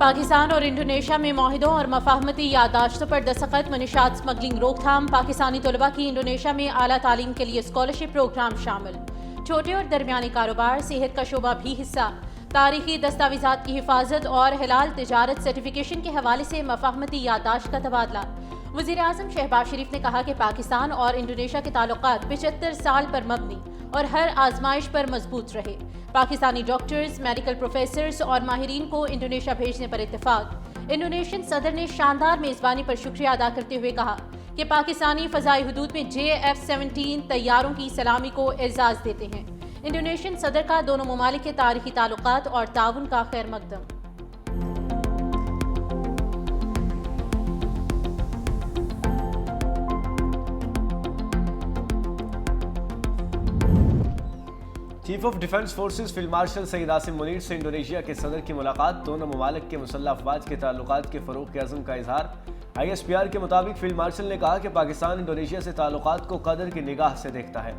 पाकिस्तान और इंडोनेशिया में माहिदों और मफाहमती याददाश्तों पर दस्तखत। मनुशियात स्मगलिंग रोकथाम। पाकिस्तानी तलबा की इंडोनेशिया में आला तालीम के लिए स्कॉलरशिप प्रोग्राम शामिल। छोटे और दरमियानी कारोबार, सेहत का शोबा भी हिस्सा। तारीखी दस्तावेजात की हिफाजत और हिलाल तिजारत सर्टिफिकेशन के हवाले से मफाहमती याददाश्त का तबादला। वज़ीर आज़म शहबाज शरीफ ने कहा कि पाकिस्तान और इंडोनेशिया के ताल्लुकात 75 साल पर मबनी और हर आजमाइश पर मजबूत रहे। पाकिस्तानी डॉक्टर्स, मेडिकल प्रोफेसर्स और माहिरीन को इंडोनेशिया भेजने पर इत्तेफाक। इंडोनेशियन सदर ने शानदार मेज़बानी पर शुक्रिया अदा करते हुए कहा कि पाकिस्तानी फ़ज़ाई हुदूद में JF-17 तैयारों की सलामी को एजाज़ देते हैं। इंडोनेशियन सदर का दोनों ममालिक के तारीखी ताल्लुकात और ताउन का खैर मकदम। Chief of defence forces field marshal Syed Asim Munir से इंडोनेशिया के सदर की मुलाकात। दोनों ममालिक के मुसल्लह अफवाज के ताल्लुकात के फ़रोग़ के अज़्म का इजहार। ISPR के मुताबिक फील्ड मार्शल ने कहा कि पाकिस्तान इंडोनेशिया से ताल्लुकात को कदर की निगाह से देखता है।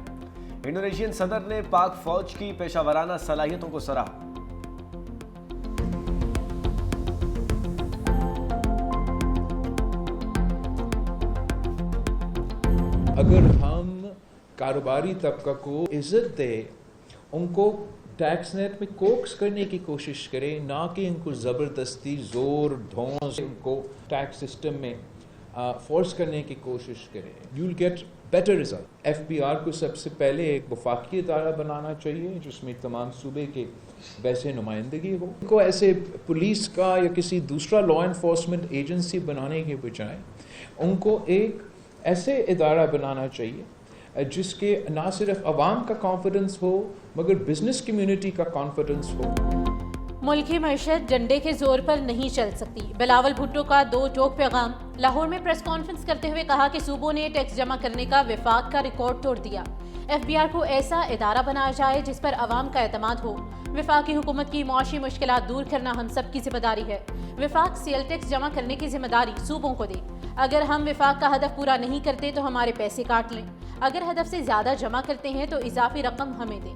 इंडोनेशियन सदर ने पाक फौज की पेशावराना सलाहियतों को सराहा। अगर हम कारोबारी तबका को इज्जत दे, उनको टैक्स नेट में कोक्स करने की कोशिश करें, ना कि उनको ज़बरदस्ती ज़ोर धौंस उनको टैक्स सिस्टम में फोर्स करने की कोशिश करें, you will get better result. FPR को सबसे पहले एक वफाकी इदारा बनाना चाहिए जिसमें तमाम सूबे के वैसे नुमाइंदगी हो। उनको ऐसे पुलिस का या किसी दूसरा लॉ इन्फोर्समेंट एजेंसी बनाने के बजाय उनको एक ऐसे इदारा बनाना चाहिए जिसके ना सिर्फ अवाम का कॉन्फिडेंस हो मगर बिजनेस कम्युनिटी का कॉन्फिडेंस हो। मुल्की मईशत डंडे के जोर पर नहीं चल सकती। बिलावल भुट्टो का दो टोक पैगाम। लाहौर में प्रेस कॉन्फ्रेंस करते हुए कहा कि सूबों ने टैक्स जमा करने का वफाक का रिकॉर्ड तोड़ दिया। FBR को ऐसा इदारा बनाया जाए जिस पर अवाम का एतमाद हो। वफाकी हुकूमत की मुआशी मुश्किलात दूर करना हम सब की जिम्मेदारी है। वफाक सेल टैक्स जमा करने की जिम्मेदारी सूबों को दे। अगर हम वफाक का हदफ पूरा नहीं करते तो हमारे पैसे काट लें। अगर हदफ से ज्यादा जमा करते हैं तो इजाफी रकम हमें दें।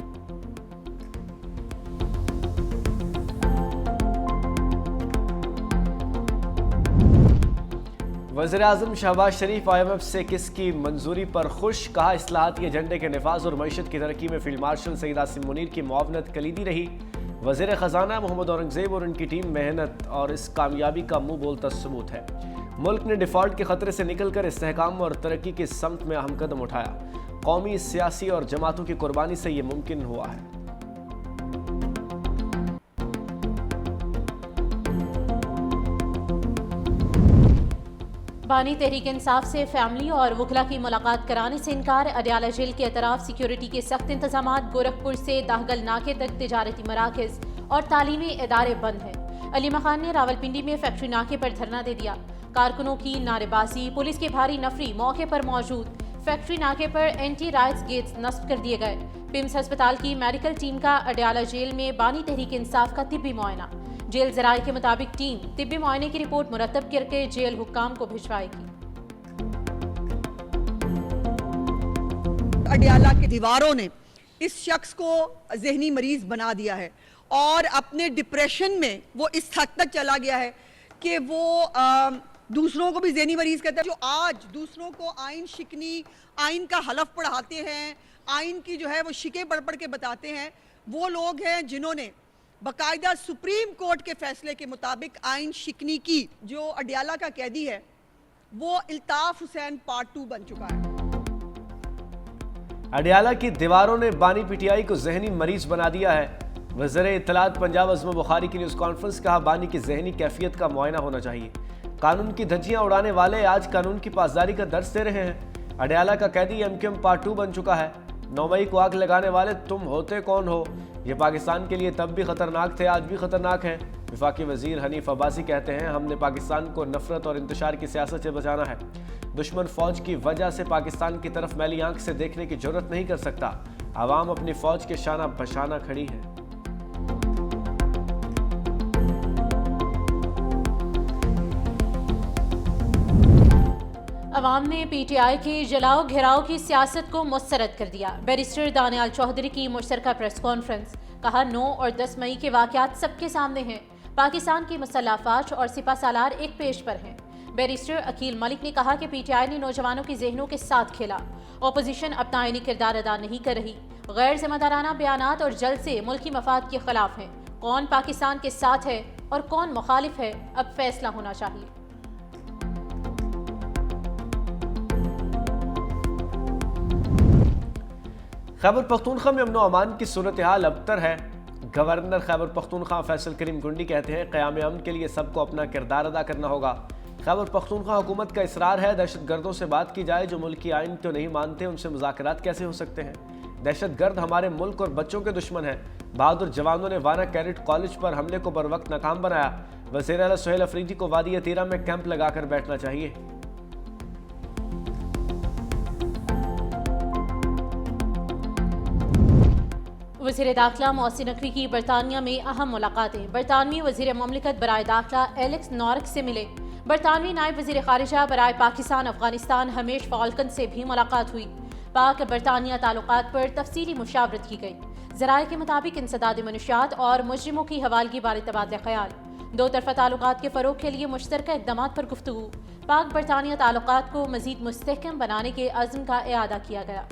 वज़ीर आज़म शहबाज शरीफ IMF से किसकी मंजूरी पर खुश। कहा इस्लाहाती एजेंडे के नफाज और मईशत की तरक्की में फील्ड मार्शल सईद आसिम मुनीर की मुआवनत कलीदी रही। वज़ीर ख़जाना मोहम्मद औरंगज़ेब और उनकी टीम मेहनत और इस कामयाबी का मुंह बोलता सबूत है। मुल्क ने डिफ़ॉल्ट के ख़तरे से निकलकर इस्तेहकाम और तरक्की की समत में अहम कदम उठाया। कौमी, सियासी और जमातों की कुर्बानी से ये मुमकिन हुआ है। बानी तहरीक इंसाफ से फैमिली और वकला की मुलाकात कराने से इनकार। अडयाला जेल के अतराफ सिक्योरिटी के सख्त इंतजाम। गोरखपुर से दाहगल नाके तक तिजारती मराकज और तालीमी इदारे बंद हैं। अलीमा खान ने रावलपिंडी में फैक्ट्री नाके पर धरना दे दिया। कारकुनों की नारेबाजी, पुलिस की भारी नफरी मौके पर मौजूद। फैक्ट्री नाके पर एंटी राइट्स गेट्स नस्ब कर दिए गए। पिम्स अस्पताल की मेडिकल टीम का अडयाला जेल में बानी तहरीक इंसाफ का तिब्बी मुआयना। जेल जराये के मुताबिक टीम तिब्बी मुआयने की रिपोर्ट मुरतब करके जेल हुक्काम को भिजवाएगी। अडयाला की दीवारों ने इस शख्स को जहनी मरीज बना दिया है और अपने डिप्रेशन में वो इस हद तक चला गया है कि वो दूसरों को भी ज़हनी मरीज कहते हैं। जो आज दूसरों को आइन शिकनी, आइन का हलफ पढ़ाते हैं, आइन की जो है वो शिके पढ़ पढ़ के बताते हैं, वो लोग हैं जिन्होंने बाकायदा सुप्रीम कोर्ट के फैसले के मुताबिक आइन शिकनी की। जो अडयाला का कैदी है वो इल्ताफ हुसैन पार्ट 2 बन चुका है। अडयाला की दीवारों ने बानी PTI को जहनी मरीज बना दिया है। वज़ीर इत्तलात पंजाब अज़म बुखारी की न्यूज़ कॉन्फ्रेंस। कहा बानी की जहनी कैफियत का मुआयना होना चाहिए। कानून की धज्जियां उड़ाने वाले आज कानून की पासदारी का दर्ज दे रहे हैं। अडयाला का कैदी MQM पार्ट 2 बन चुका है। 9 मई को आग लगाने वाले तुम होते कौन हो? ये पाकिस्तान के लिए तब भी खतरनाक थे, आज भी खतरनाक हैं। वफाकी वजीर हनीफ अब्बासी कहते हैं हमने पाकिस्तान को नफरत और इंतशार की सियासत से बचाना है। दुश्मन फौज की वजह से पाकिस्तान की तरफ मैली आंख से देखने की जरूरत नहीं कर सकता। आवाम अपनी फौज के शाना बशाना खड़ी है। अवाम ने PTI की जलाओ घेराव की सियासत को मुस्तरद कर दिया। बैरिस्टर दानियाल चौधरी की मुश्तरका प्रेस कॉन्फ्रेंस। कहा 9 और 10 मई के वाकयात सबके सामने हैं। पाकिस्तान की मुसल्लह अफवाज और सिपा सालार एक पेज पर हैं। बैरिस्टर अकील मलिक ने कहा कि पीटीआई ने नौजवानों के जहनों के साथ खेला। अपोजिशन अपना आईनी किरदार अदा नहीं कर रही, गैर जिम्मेदाराना बयानात और जल्द से मुल्की मफाद के खिलाफ हैं। कौन पाकिस्तान के साथ है और कौन मुखालिफ है, अब फैसला होना चाहिए। खैबर पख्तूनख्वा में अमन अमान की सूरत हाल अबतर है। गवर्नर खैबर पख्तूनख्वा फैसल करीम गुंडी कहते हैं क़याम अमन के लिए सबको अपना किरदार अदा करना होगा। खैबर पख्तूनख्वा हुकूमत का इसरार है दहशत गर्दों से बात की जाए जो मुल्क की आइन को नहीं मानते, उनसे मुज़ाकरात कैसे हो सकते हैं। दहशत गर्द हमारे मुल्क और बच्चों के दुश्मन हैं। बहादुर जवानों ने वाना कैडेट कॉलेज पर हमले को बर वक्त नाकाम बनाया। वज़ीर आला सुहेल अफरीदी को वादी अतीरा में कैंप लगाकर बैठना चाहिए। वज़ीर दाखिला मोहसिन नकवी की बरतानिया में अहम मुलाकातें। बरतानवी वज़ीर ममलिकत बराए दाखिला एलेक्स नॉर्क से मिले। बरतानवी नायब वज़ीर खारिजा बराए पाकिस्तान अफगानिस्तान हमेश फाल्कन से भी मुलाकात हुई। पाक बरतानिया ताल्लुकात पर तफसीली मुशावरत की गई। ज़राए के मुताबिक इंसदाद मनशियात और मुजरिमों की हवालगी बारे तबादला ख्याल। दो तरफ़ा ताल्लुकात के फ़रोग़ के लिए मुश्तरका इक़दामात पर गुफ्तगू। पाक बरतानिया ताल्लुकात को मज़ीद मुस्तहकम बनाने के अज़्म का इआदा किया गया।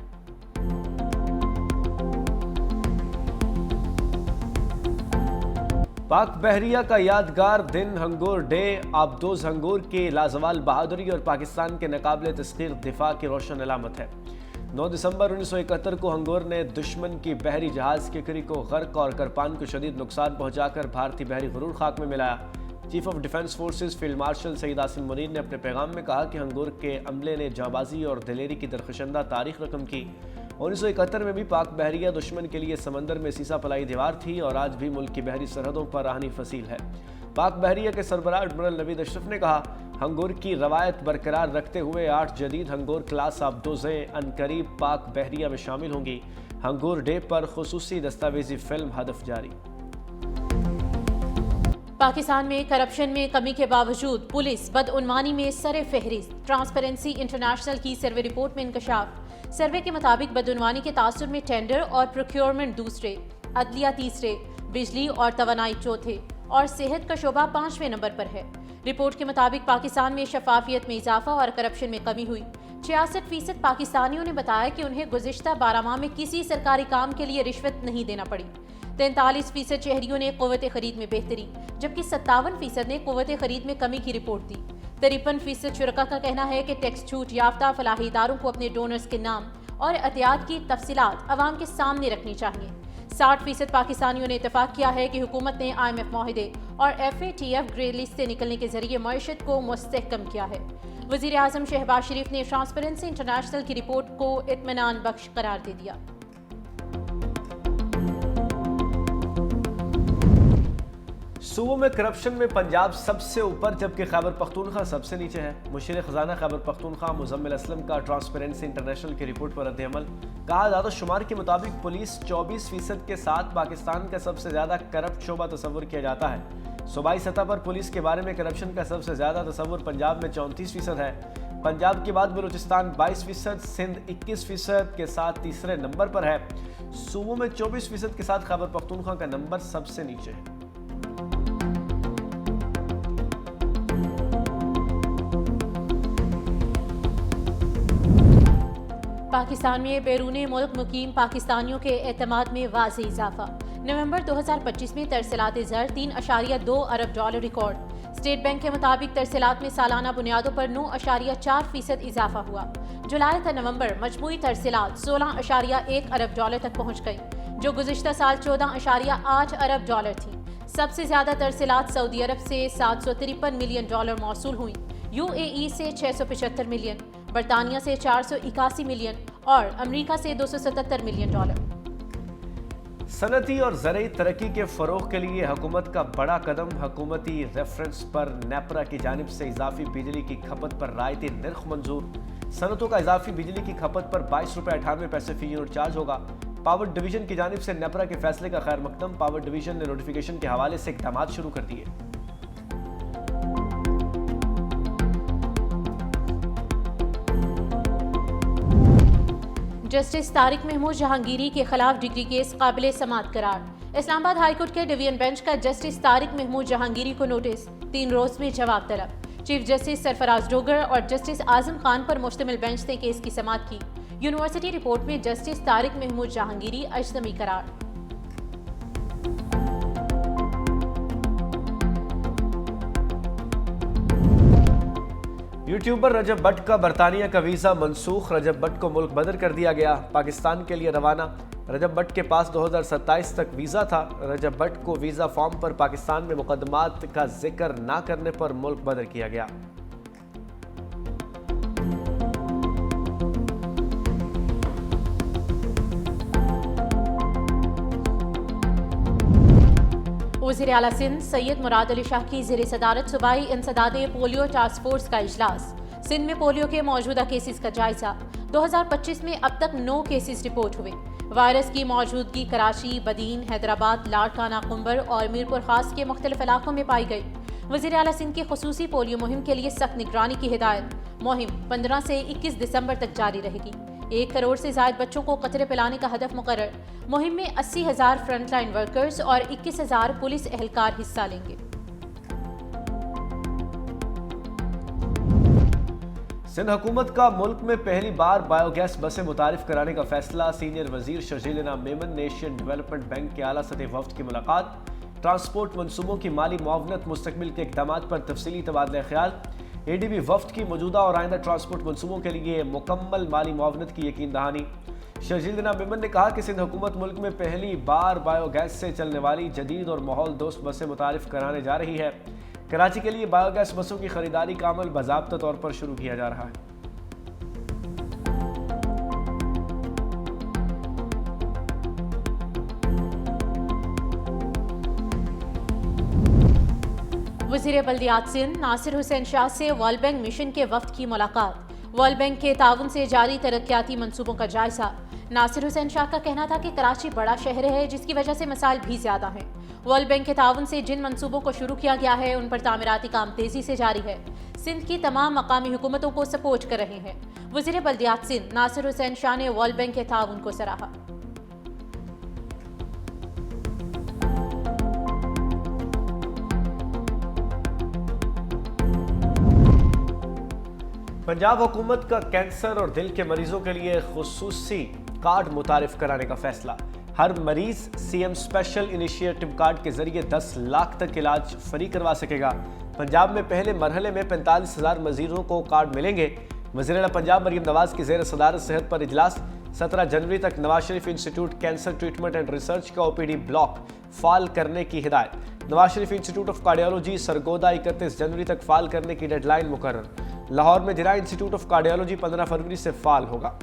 पाक बहरिया का यादगार दिन हंगोर डे आबदोज हंगोर के लाजवाल बहादुरी और पाकिस्तान के नाकाबिले तस्खीर दिफा की रोशन अलामत है। 9 दिसंबर 1971 को हंगोर ने दुश्मन की बहरी जहाज किकरी को गर्क और करपान को शदीद नुकसान पहुंचाकर भारतीय बहरी गुरूर खाक में मिलाया। Chief of defence forces field marshal Syed Asim Munir ने अपने पैगाम में कहा कि हंगोर के अमले ने जाबाजी और दिलेरी की दरखशंदा तारीख रकम की। 1971 में भी पाक बहरिया दुश्मन के लिए समंदर में सीसा पलाई दीवार थी और आज भी मुल्क की बहरी सरहदों पर राहनी फसील है। पाक बहरिया के सरबराह एडमिरल नवीद अशरफ ने कहा, हंगोर की रवायत बरकरार रखते हुए 8 जदीद हंगोर क्लास आबदोज़ें अनकरीब पाक बहरिया में शामिल होंगी। हंगोर डे पर खुसूसी दस्तावेजी फिल्म हदफ जारी। पाकिस्तान में करप्शन में कमी के बावजूद पुलिस बदउनवानी में सरे फहरिस्त। ट्रांसपेरेंसी इंटरनेशनल की सर्वे रिपोर्ट में इंकशाफ। सर्वे के मुताबिक बदउनवानी के तासुर में टेंडर और प्रोक्योरमेंट दूसरे, अदलिया तीसरे, बिजली और तवानाई चौथे और सेहत का शोबा 5वें नंबर पर है। रिपोर्ट के मुताबिक पाकिस्तान में शफाफियत में इजाफा और करप्शन में कमी हुई। 66% पाकिस्तानियों ने बताया कि उन्हें गुज़िश्ता 12 माह में किसी सरकारी काम के लिए रिश्वत नहीं देना पड़ी। 43% शहरियों ने क़ुव्वत ख़रीद में बेहतरी, जबकि 57% ने क़ुव्वत ख़रीद में कमी की रिपोर्ट दी। 53% शुरका का कहना है कि टैक्स छूट याफ्ता फलाही इदारों को अपने डोनर्स के नाम और अतियात की तफसीलात अवाम के सामने रखनी चाहिए। 60% पाकिस्तानियों ने इतफाक किया है कि हुकूमत ने IMF माहिदे और FATF ग्रे लिस्ट से निकलने के जरिए मईशत को मुस्तहकम किया है। वज़ीर आज़म शहबाज शरीफ ने ट्रांसपेरेंसी इंटरनेशनल की रिपोर्ट को इत्मीनान बख्श करार दे दिया। सूबों में करप्शन में पंजाब सबसे ऊपर जबकि खैबर पख्तूनख्वा सबसे नीचे है। मुशीर खजाना खैबर पख्तूनख्वा मुजम्मिल असलम का ट्रांसपेरेंसी इंटरनेशनल की रिपोर्ट पर रद्द-ए-अमल। कहा, ज़्यादा शुमार के मुताबिक पुलिस 24% के साथ पाकिस्तान का सबसे ज़्यादा करप्ट शोबा तस्वुर किया जाता है। सूबाई सतह पर पुलिस के बारे में करप्शन का सबसे ज़्यादा तस्वुर पंजाब में 34% है। पंजाब के बाद बलूचिस्तान 22%, सिंध 21% के साथ तीसरे नंबर पर है। सूबों में 24% के साथ खैबर पख्तूनख्वा का नंबर सबसे नीचे है। पाकिस्तान में बैरून मुल्क मुकीम पाकिस्तानियों के एतमाद में वाज़े इजाफा। नवंबर 2025 में तरसीलात ज़र 3.2 अरब डॉलर रिकॉर्ड। स्टेट बैंक के मुताबिक तरसीलात में सालाना बुनियादों पर 9.4% इजाफा हुआ। जुलाई से नवंबर मजमूई तरसीलात 16.1 अरब डॉलर तक पहुँच गई, जो गुज़िश्ता साल 14.8 अरब डॉलर थी। सबसे ज़्यादा तरसीलात सऊदी अरब से 753 मिलियन डॉलर मौसूल हुई, UAE से 675 मिलियन, बरतानिया से 481 मिलियन और अमेरिका से 277 मिलियन डॉलर। सनती और ज़रई तरक्की के फ़रोग़ के लिए हुकूमत का बड़ा कदम। हुकूमती रेफरेंस पर नेपरा की जानिब से इजाफी बिजली की खपत पर रायती निर्ख मंजूर। सनतों का इजाफी बिजली की खपत पर 22 रुपये 98 पैसे फी यूनिट चार्ज होगा। पावर डिवीजन की जानिब से नेपरा के फैसले का खैर मकदम। पावर डिवीजन ने नोटिफिकेशन के हवाले से इक़दामात शुरू कर दिए। जस्टिस तारिक महमूद जहांगीरी के खिलाफ डिग्री केस काबिल समाअत करार। इस्लामाबाद हाईकोर्ट के डिवीजन बेंच का जस्टिस तारिक महमूद जहांगीरी को नोटिस, 3 रोज में जवाब तलब। चीफ जस्टिस सरफराज डोगर और जस्टिस आजम खान पर मुश्तमिल बेंच ने केस की समाअत की। यूनिवर्सिटी रिपोर्ट में जस्टिस तारिक महमूद जहांगीरी अजनबी करार। यूट्यूबर रजब भट्ट का बरतानिया का वीजा मनसूख, रजब भट्ट को मुल्क बदर कर दिया गया, पाकिस्तान के लिए रवाना। रजब भट्ट के पास 2027 तक वीजा था। रजब भट्ट को वीजा फॉर्म पर पाकिस्तान में मुकदमात का जिक्र न करने पर मुल्क बदर किया गया। वज़ीर आला सिंध सैयद मुराद अली शाह की ज़ेर सदारत सूबाई इंसदादे पोलियो टास्क फोर्स का इजलास। सिंध में पोलियो के मौजूदा केसेस का जायजा। 2025 में अब तक 9 केसेस रिपोर्ट हुए। वायरस की मौजूदगी कराची, बदीन, हैदराबाद, लाड़काना, कुंबर और मीरपुर खास के मुख्तलिफ इलाकों में पाई गई। वज़ीर आला सिंध की खुसूसी पोलियो मुहिम के लिए सख्त निगरानी की हिदायत। मुहिम 15 से 21 दिसंबर तक जारी रहेगी। 1 करोड़ से ज़ायद बच्चों को कतरे पिलाने का हदफ मुकर्रर। मुहिम में 80,000 फ्रंटलाइन वर्कर्स और 21,000 पुलिस एहलकार हिस्सा लेंगे। सिंध हुकूमत का मुल्क में पहली बार बायोगैस बसें मुतारिफ कराने का फैसला। सीनियर वजीर शर्जील इनाम मेमन ने एशियन डेवलपमेंट बैंक के आला सतह वफ्द की मुलाकात। ट्रांसपोर्ट मनसूबों की माली मुआवनत मुस्तकबिल के इक़दाम पर तफसीली तबादला ख्याल। ADB वफ्द की मौजूदा और आइंदा ट्रांसपोर्ट मनसूबों के लिए मुकम्मल माली मुआवनत की यकीन दहानी। शर्जील इनाम मेमन ने कहा कि सिंध हुकूमत मुल्क में पहली बार बायोगैस से चलने वाली जदीद और माहौल दोस्त बसें मुतारिफ कराने जा रही है। कराची के लिए बायोगैस बसों की खरीदारी का अमल बाज़ाब्ता तौर पर शुरू किया जा रहा है। वज़ीर बल्दियात सिंध नासिर हुसैन शाह से वर्ल्ड बैंक मिशन के वफ्द की मुलाकात। वर्ल्ड बैंक के ताउन से जारी तरक्याती मंसूबों का जायजा। नासिर हुसैन शाह का कहना था कि कराची बड़ा शहर है जिसकी वजह से मसाइल भी ज्यादा हैं। वर्ल्ड बैंक के ताउन से जिन मंसूबों को शुरू किया गया है उन पर तामीराती काम तेजी से जारी है। सिंध की तमाम मकामी हुकूमतों को सपोर्ट कर रहे हैं। वज़ीर बल्दियात सिंध नासिर हुसैन शाह ने वर्ल्ड बैंक के ताउन को सराहा। पंजाब हुकूमत का कैंसर और दिल के मरीजों के लिए खुसूसी कार्ड मुतारिफ कराने का फैसला। हर मरीज CM स्पेशल इनिशिएटिव कार्ड के जरिए 10 लाख तक इलाज फ्री करवा सकेगा। पंजाब में पहले मरहले में 45,000 मरीजों को कार्ड मिलेंगे। वज़ीर आला पंजाब मरीम नवाज की ज़ेर सदारत सेहत पर इजलास। 17 जनवरी तक Nawaz Sharif institute cancer treatment and research का OPD ब्लॉक फाल करने की हिदायत। Nawaz Sharif institute of cardiology Sargodha 31 जनवरी तक फाल करने की डेडलाइन मुकर्रर। लाहौर में जिला इंस्टीट्यूट ऑफ कार्डियोलॉजी 15 फरवरी से फाल होगा।